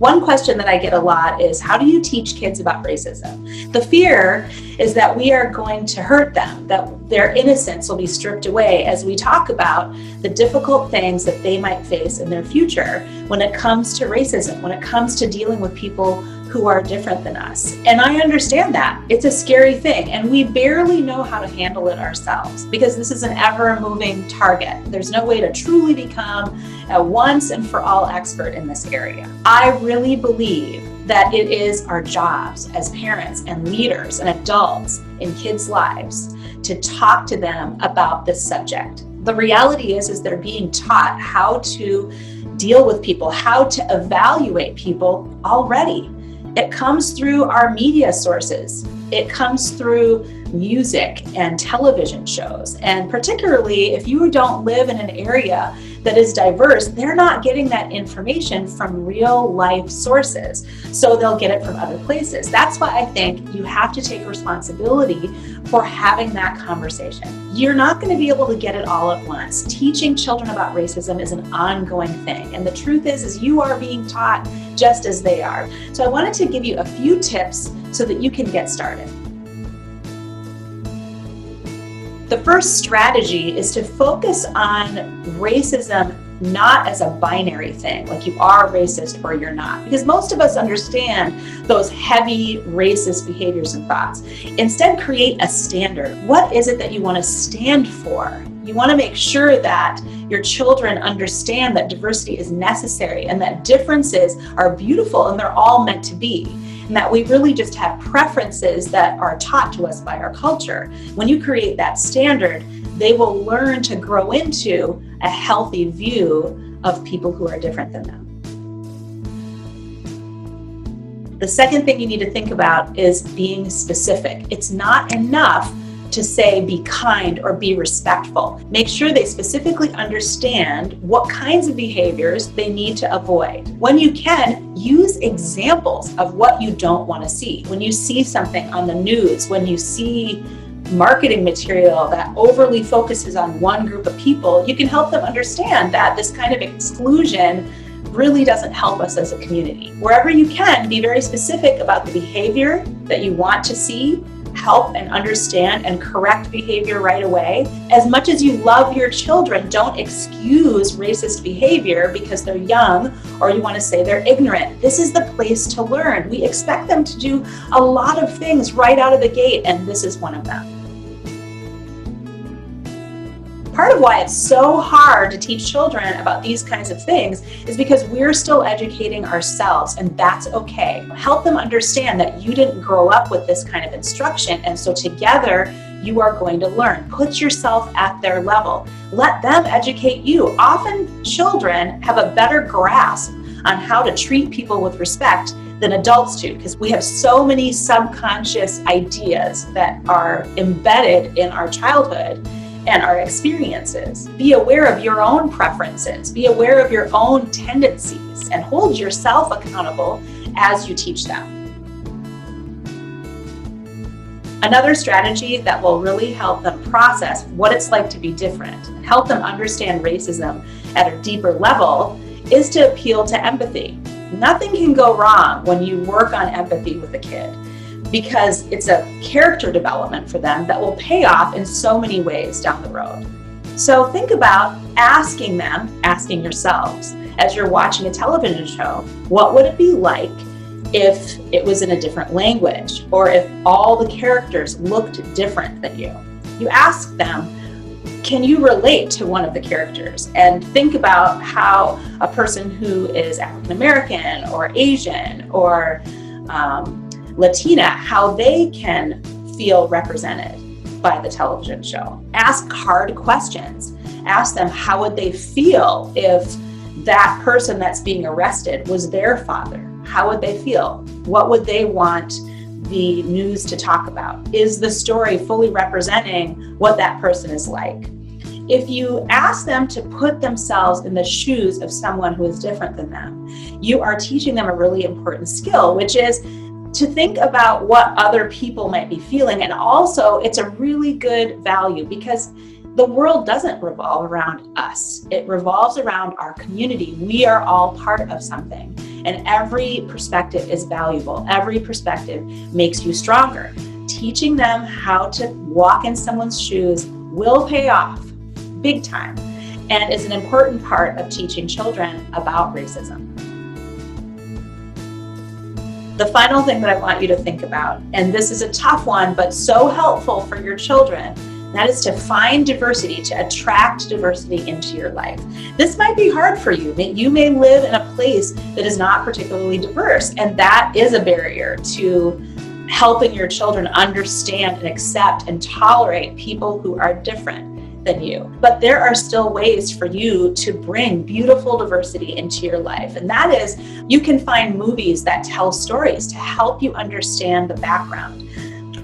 One question that I get a lot is, how do you teach kids about racism? The fear is that we are going to hurt them, that their innocence will be stripped away as we talk about the difficult things that they might face in their future when it comes to racism, when it comes to dealing with people who are different than us. And I understand that. It's a scary thing, and we barely know how to handle it ourselves because this is an ever-moving target. There's no way to truly become a once and for all expert in this area. I really believe that it is our jobs as parents and leaders and adults in kids' lives to talk to them about this subject. The reality is they're being taught how to deal with people, how to evaluate people already. It comes through our media sources. It comes through music and television shows. And particularly if you don't live in an area that is diverse, they're not getting that information from real life sources. So they'll get it from other places. That's why I think you have to take responsibility for having that conversation. You're not going to be able to get it all at once. Teaching children about racism is an ongoing thing. And the truth is you are being taught just as they are. So I wanted to give you a few tips so that you can get started. The first strategy is to focus on racism not as a binary thing, like you are racist or you're not, because most of us understand those heavy racist behaviors and thoughts. Instead, create a standard. What is it that you want to stand for? You want to make sure that your children understand that diversity is necessary and that differences are beautiful and they're all meant to be. And that we really just have preferences that are taught to us by our culture. When you create that standard, they will learn to grow into a healthy view of people who are different than them. The second thing you need to think about is being specific. It's not enough to say be kind or be respectful. Make sure they specifically understand what kinds of behaviors they need to avoid. When you can, use examples of what you don't want to see. When you see something on the news, when you see marketing material that overly focuses on one group of people, you can help them understand that this kind of exclusion really doesn't help us as a community. Wherever you can, be very specific about the behavior that you want to see. Help and understand and correct behavior right away. As much as you love your children, don't excuse racist behavior because they're young or you want to say they're ignorant. This is the place to learn. We expect them to do a lot of things right out of the gate, and this is one of them. Part of why it's so hard to teach children about these kinds of things is because we're still educating ourselves, and that's okay. Help them understand that you didn't grow up with this kind of instruction, and so together you are going to learn. Put yourself at their level. Let them educate you. Often children have a better grasp on how to treat people with respect than adults do, because we have so many subconscious ideas that are embedded in our childhood and our experiences. Be aware of your own preferences. Be aware of your own tendencies and hold yourself accountable as you teach them. Another strategy that will really help them process what it's like to be different, help them understand racism at a deeper level, is to appeal to empathy. Nothing can go wrong when you work on empathy with a kid, because it's a character development for them that will pay off in so many ways down the road. So think about asking yourselves, as you're watching a television show, what would it be like if it was in a different language, or if all the characters looked different than you? You ask them, can you relate to one of the characters? And think about how a person who is African American or Asian or Latina, how they can feel represented by the television show. Ask hard questions. Ask them, how would they feel if that person that's being arrested was their father? How would they feel? What would they want the news to talk about? Is the story fully representing what that person is like? If you ask them to put themselves in the shoes of someone who is different than them, you are teaching them a really important skill, which is to think about what other people might be feeling. And also, it's a really good value because the world doesn't revolve around us. It revolves around our community. We are all part of something. And every perspective is valuable. Every perspective makes you stronger. Teaching them how to walk in someone's shoes will pay off big time and is an important part of teaching children about racism. The final thing that I want you to think about, and this is a tough one, but so helpful for your children, that is to find diversity, to attract diversity into your life. This might be hard for you. You may live in a place that is not particularly diverse, and that is a barrier to helping your children understand and accept and tolerate people who are different than you. But there are still ways for you to bring beautiful diversity into your life. And that is, you can find movies that tell stories to help you understand the background.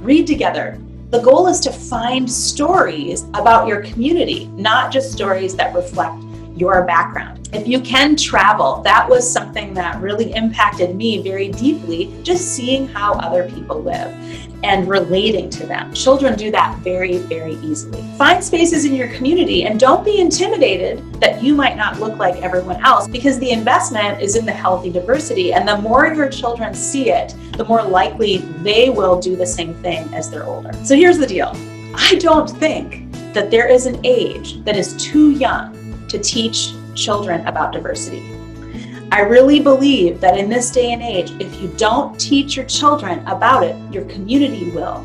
Read together. The goal is to find stories about your community, not just stories that reflect your background. If you can travel, that was something that really impacted me very deeply, just seeing how other people live and relating to them. Children do that very, very easily. Find spaces in your community and don't be intimidated that you might not look like everyone else, because the investment is in the healthy diversity, and the more your children see it, the more likely they will do the same thing as they're older. So here's the deal. I don't think that there is an age that is too young to teach children about diversity. I really believe that in this day and age, if you don't teach your children about it, your community will.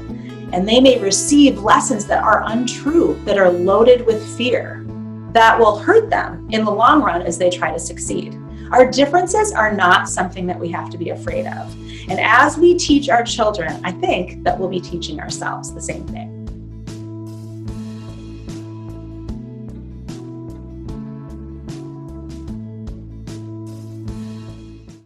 And they may receive lessons that are untrue, that are loaded with fear, that will hurt them in the long run as they try to succeed. Our differences are not something that we have to be afraid of. And as we teach our children, I think that we'll be teaching ourselves the same thing.